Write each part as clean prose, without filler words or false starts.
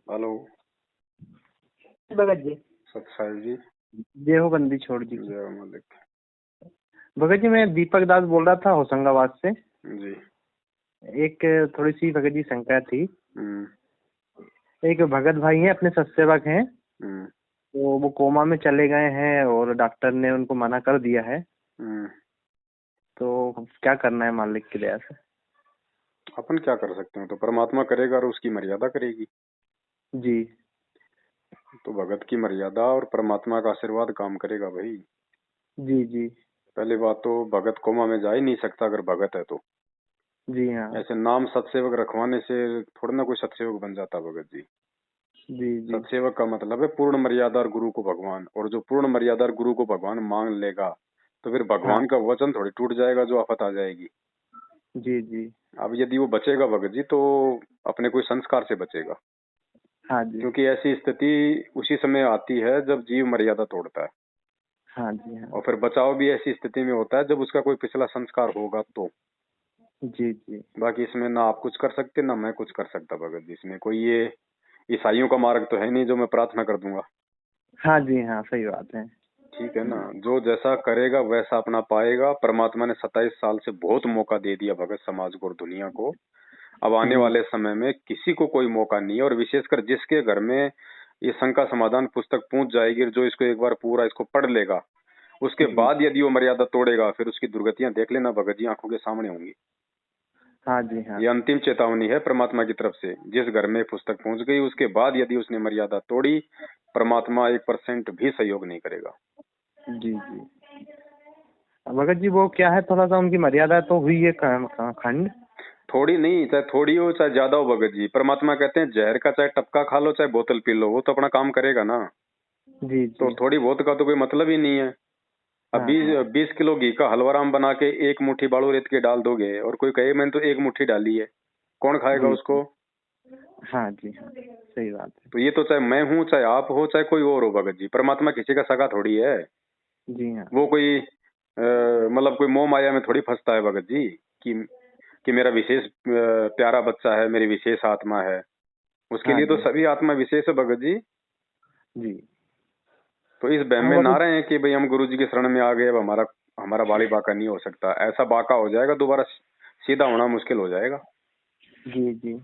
Hello Bhagat ji. सतसाई जी। जय हो बंदी छोड़ जी। जय हो मालिक। भगत जी, मैं दीपक दास बोल रहा था होशंगाबाद से। जी। एक थोड़ी सी भगत जी शंका थी। हम्म। एक भगत भाई हैं, अपने सत्सेवक हैं, हम्म। तो वो कोमा में चले गए हैं और डॉक्टर ने उनको मना कर दिया है। तो क्या करना है मालिक की दया से? अपन क्या कर सकते हैं? तो परमात्मा करेगा और उसकी मर्यादा करेगी। जी तो भगत की मर्यादा और परमात्मा का आशीर्वाद काम करेगा भाई। जी जी पहली बात तो भगत कोमा में जा ही नहीं सकता अगर भगत है तो। जी हाँ। ऐसे नाम सतसेवक रखवाने से थोड़ा ना कोई सतसेवक बन जाता भगत जी। जी जी सतसेवक का मतलब है पूर्ण मर्यादा और गुरु को भगवान, और जो पूर्ण मर्यादा और गुरु को भगवान मान लेगा तो फिर हाँ। भगवान का वचन थोड़ी टूट जाएगा जो आफत आ जाएगी। जी जी अब यदि वो बचेगा भगत जी तो अपने कोई संस्कार से बचेगा, हाँ जी क्योंकि ऐसी स्थिति उसी समय आती है जब जीव मर्यादा तोड़ता है। हाँ जी हाँ। और फिर बचाव भी ऐसी स्थिति में होता है जब उसका कोई पिछला संस्कार होगा तो। जी जी बाकी इसमें ना आप कुछ कर सकते ना मैं कुछ कर सकता भगत जी। इसमें कोई ये ईसाइयों का मार्ग तो है नहीं जो मैं प्रार्थना कर दूंगा। हाँ जी हाँ, सही बात है। ठीक है ना, जो जैसा करेगा वैसा अपना पाएगा। परमात्मा ने 27 साल से बहुत मौका दे दिया भगत समाज को और दुनिया को। अब आने जी वाले समय में किसी को कोई मौका नहीं है, और विशेषकर जिसके घर में ये शंका समाधान पुस्तक पहुंच जाएगी, जो इसको एक बार पूरा इसको पढ़ लेगा, उसके जी बाद यदि वो मर्यादा तोड़ेगा फिर उसकी दुर्गतियां देख लेना भगत जी, आंखों के सामने होंगी। हाँ जी हाँ। ये अंतिम चेतावनी है परमात्मा की तरफ से। जिस घर में पुस्तक पहुंच गई उसके बाद यदि उसने मर्यादा तोड़ी, परमात्मा 1% भी सहयोग नहीं करेगा। जी जी भगत जी, वो क्या है, थोड़ा सा उनकी मर्यादा तो हुई है खंड। थोड़ी नहीं, चाहे थोड़ी हो चाहे ज्यादा हो भगत जी, परमात्मा कहते हैं जहर का चाहे टपका खा लो चाहे बोतल पी लो, वो तो अपना काम करेगा ना। जी तो जी थोड़ी बहुत का तो कोई मतलब ही नहीं है। अब हाँ हाँ 20 किलो घी का हलवाराम बना के एक मुट्ठी बालू रेत के डाल दोगे और कोई कहे मैंने तो एक मुट्ठी डाली है, कौन खाएगा जी उसको? हाँ जी हाँ, सही बात है। तो ये तो चाहे मैं हूँ चाहे आप हो चाहे कोई और हो भगत जी, परमात्मा किसी का सगा थोड़ी है। जी हाँ वो कोई मतलब कोई मोह माया में थोड़ी फंसता है भगत जी कि मेरा विशेष प्यारा बच्चा है, मेरी विशेष आत्मा है। उसके हाँ लिए तो जी सभी आत्मा विशेष है भगत जी। जी तो इस बहम हाँ में ना भगत। रहे कि भाई हम गुरु जी के शरण में आ गए, अब हमारा हमारा बाली बाका नहीं हो सकता। ऐसा बाका हो जाएगा दोबारा सीधा होना मुश्किल हो जाएगा। जी जी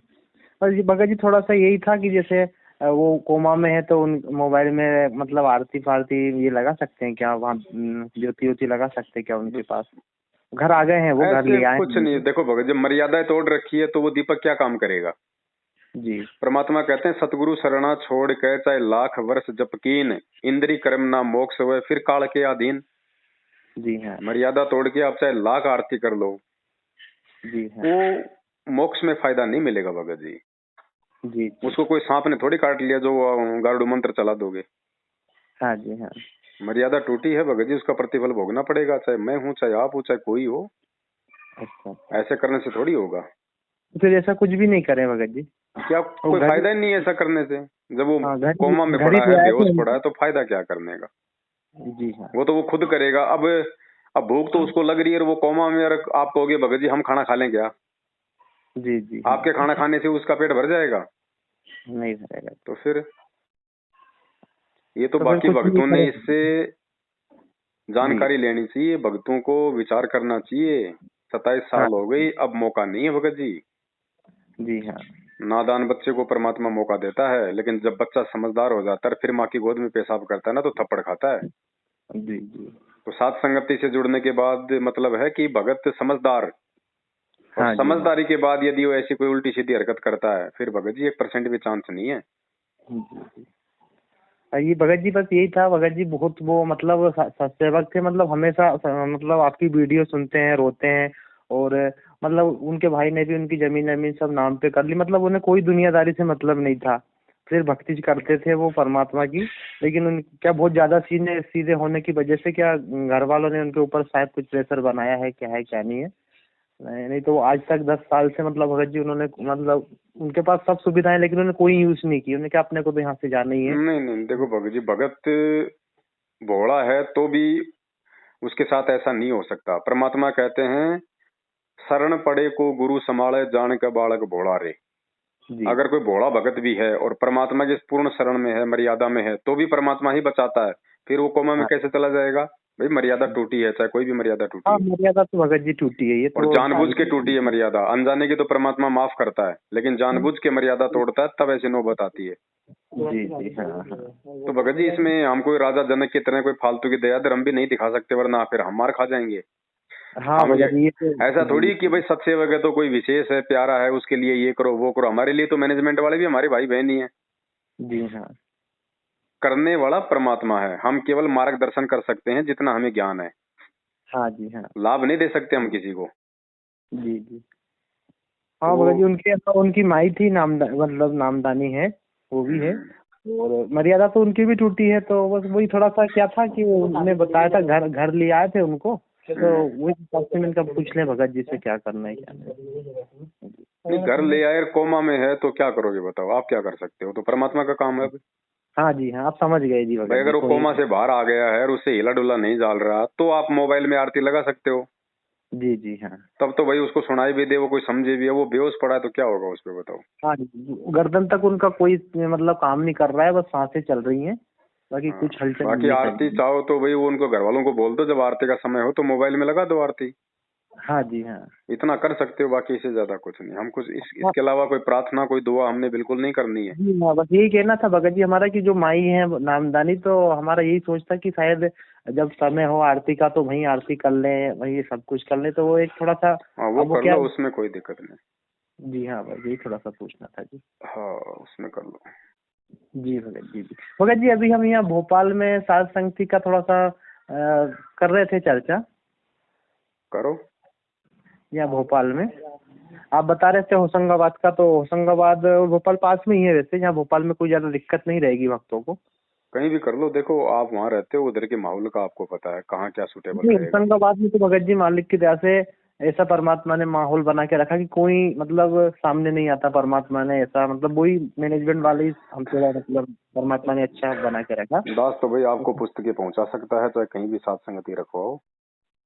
और जी भगत जी, थोड़ा सा यही था कि जैसे वो कोमा में है तो उन मोबाइल में मतलब आरती फारती ये लगा सकते हैं क्या वहाँ? ज्योति व्योति लगा सकते हैं क्या उनके पास? घर आ गए हैं, वो घर ऐसे ले आए कुछ हैं नहीं। उनको। देखो भगत, जब मर्यादाएं तोड़ रखी है तो वो दीपक क्या काम करेगा? जी परमात्मा कहते हैं सतगुरु शरणा छोड़ कर चाहे लाख वर्ष जपकीन, इंद्री कर्म ना मोक्ष हुए फिर काल के अधीन। जी हाँ मर्यादा तोड़ के आप चाहे लाख आरती कर लो, जी हाँ वो मोक्ष में फायदा नहीं मिलेगा भगत जी। जी जी उसको कोई सांप ने थोड़ी काट लिया जो गारुड़ मंत्र चला दोगे। हाँ जी हाँ। मर्यादा टूटी है भगत जी, उसका प्रतिफल भोगना पड़ेगा, चाहे मैं हूँ चाहे आप हो चाहे कोई हो। अच्छा अच्छा, ऐसे करने से थोड़ी होगा। तो फिर ऐसा कुछ भी नहीं करें भगत जी? क्या वो कोई घर, फायदा ही नहीं है ऐसा करने से। जब वो हाँ, घर कोमा में घर ही पड़ा है, ले आए थे बेहोश पड़ा उनको। है, तो फायदा क्या करने का? जी हाँ वो तो वो खुद करेगा। अब भूख तो उसको लग रही है और वो कोमा में, और आप कहोगे भगत जी हम खाना खा लें क्या? जी जी हाँ। आपके खाना खाने से उसका पेट भर जाएगा? नहीं भरेगा। तो फिर ये तो तो फिर बाकी कुछ नहीं भक्तों ने करें। इससे जी जानकारी लेनी चाहिए, भक्तों को विचार करना चाहिए। 27 हाँ साल हो गई, अब मौका नहीं है भगत जी। जी हाँ नादान बच्चे को परमात्मा मौका देता है, लेकिन जब बच्चा समझदार हो जाता है फिर माँ की गोद में पेशाब करता है ना तो थप्पड़ खाता है। जी जी तो सात संगति से जुड़ने के बाद मतलब है कि भगत समझदार, और हाँ जी हाँ समझदारी के बाद यदि वो ऐसी कोई उल्टी सीधी हरकत करता है फिर भगत जी 1% भी चांस नहीं है। जी जी। ये भगत जी बस यही था भगत जी, बहुत वो मतलब सत्सेवक थे, मतलब हमेशा मतलब आपकी वीडियो सुनते हैं, रोते हैं, और मतलब उनके भाई ने भी उनकी जमीन जमीन सब नाम पे कर ली, मतलब उन्हें कोई दुनियादारी से मतलब नहीं था। फिर भक्ति करते थे वो परमात्मा की, लेकिन उन क्या बहुत ज्यादा सीधे सीधे होने की वजह से क्या घर वालों ने उनके ऊपर शायद कुछ प्रेशर बनाया है क्या नहीं है। नहीं तो आज तक 10 साल से मतलब भगत जी उन्होंने मतलब उनके पास सब सुविधाएं, लेकिन उन्होंने कोई यूज नहीं की। उन्होंने क्या अपने को तो यहाँ से जाना ही है। नहीं नहीं, देखो भगत जी, भगत भोला है तो भी उसके साथ ऐसा नहीं हो सकता। परमात्मा कहते हैं शरण पड़े को गुरु संभाले जान का बालक भोला रे। जी अगर कोई भोला भगत भी है और परमात्मा के पूर्ण शरण में है, मर्यादा में है, तो भी परमात्मा ही बचाता है। फिर वो कोमा में हाँ कैसे चला जाएगा? भाई मर्यादा टूटी है, चाहे कोई भी मर्यादा टूटी हाँ, है, मर्यादा तो भगत जी टूटी है, ये और तो जानबूझ के टूटी है मर्यादा। अनजाने की तो परमात्मा माफ करता है, लेकिन जानबूझ के मर्यादा तोड़ता है, तब ऐसी नौबत आती है। जी जी हाँ हाँ। तो भगत जी इसमें हम कोई राजा जनक की तरह कोई फालतू की दया धर्म भी नहीं दिखा सकते, वरना फिर हम मार खा जाएंगे। हाँ हम ये भगत जी, ये तो ऐसा जी थोड़ी कि भाई सत्सेवक है तो कोई विशेष है, प्यारा है, उसके लिए ये करो वो करो। हमारे लिए तो मैनेजमेंट वाले भी हमारे भाई बहन ही है। जी हाँ करने वाला परमात्मा है, हम केवल मार्गदर्शन कर सकते हैं जितना हमें ज्ञान है। हाँ जी हाँ लाभ नहीं दे सकते हम किसी को। जी जी। हाँ भगत जी, तो उनके उनकी माई थी मतलब नामदानी है, वो भी है। और मर्यादा तो उनकी भी टूटी है, तो बस वही थोड़ा सा क्या था कि उन्होंने बताया था, घर घर ले आए थे उनको, तो वही हिसाब से मैंने कहा पूछ लें भगत जी से क्या करना है क्या नहीं। नहीं, घर ले आए कोमा में है तो क्या करोगे बताओ? आप क्या कर सकते हो? तो परमात्मा का काम है। हाँ जी हाँ, आप समझ गए जी भाई भगत जी, अगर वो कोई कोमा से बाहर आ गया है और उससे हिला डुला नहीं जाल रहा, तो आप मोबाइल में आरती लगा सकते हो। जी जी हाँ तब तो भाई उसको सुनाई भी दे, वो कोई समझे भी है। वो बेहोश पड़ा है तो क्या होगा उस पे बताओ? हाँ जी। गर्दन तक उनका कोई मतलब काम नहीं कर रहा है, बस सांसें चल रही हैं, बाकी हाँ, कुछ हलचल बाकी नहीं है आरती शरीर में। चाहो तो भाई वो उनको घर वालों को बोल दो, जब आरती का समय हो तो मोबाइल में लगा दो आरती। हाँ जी हाँ इतना कर सकते हो, बाकी इससे ज्यादा कुछ नहीं। हम कुछ हाँ इसके अलावा कोई प्रार्थना कोई दुआ हमने बिल्कुल नहीं करनी है। जी हाँ, बस यही कहना था भगत जी हमारा कि जो माई है नामदानी, तो हमारा यही सोच था कि शायद जब समय हो आरती का तो वहीं आरती कर लें, वहीं सब कुछ कर लें, तो वो एक थोड़ा सा, हाँ वो अब वो कर क्या। लो, उसमें कोई दिक्कत नहीं। जी हाँ, बस यही थोड़ा सा पूछना था जी। हाँ उसमें कर लो। जी भगत जी जी भगत जी, अभी हम यहाँ भोपाल में साध संगति का थोड़ा सा कर रहे थे चर्चा, करो। यहाँ भोपाल में आप बता रहे थे होशंगाबाद का, तो होशंगाबाद और भोपाल पास में ही है वैसे, यहाँ भोपाल में कोई ज्यादा दिक्कत नहीं रहेगी भक्तों को। कहीं भी कर लो। देखो आप वहाँ रहते हो, उधर के माहौल का आपको पता है कहाँ क्या सूटेबल नहीं, रहेगा। होशंगाबाद में तो भगत जी मालिक की दया से ऐसा परमात्मा ने माहौल बना के रखा कि कोई मतलब सामने नहीं आता, परमात्मा ने ऐसा मतलब वही मैनेजमेंट वाले ही हम थोड़ा मतलब परमात्मा ने अच्छा बना के रखा। दास तो भाई आपको पुस्तकें पहुंचा सकता है, चाहे कहीं भी साथ संगति रखवाओ।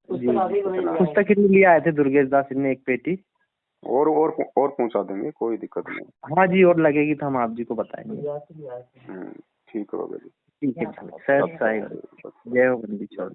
जी पुस्तक कितनी लिए आए थे दुर्गेश दास ने, एक पेटी। और पहुंचा देंगे, कोई दिक्कत नहीं। हाँ जी, और लगेगी तो हम आप जी को बताएंगे। ठीक होगा जी। ठीक है सर, साई जय हो बंदी छोड़।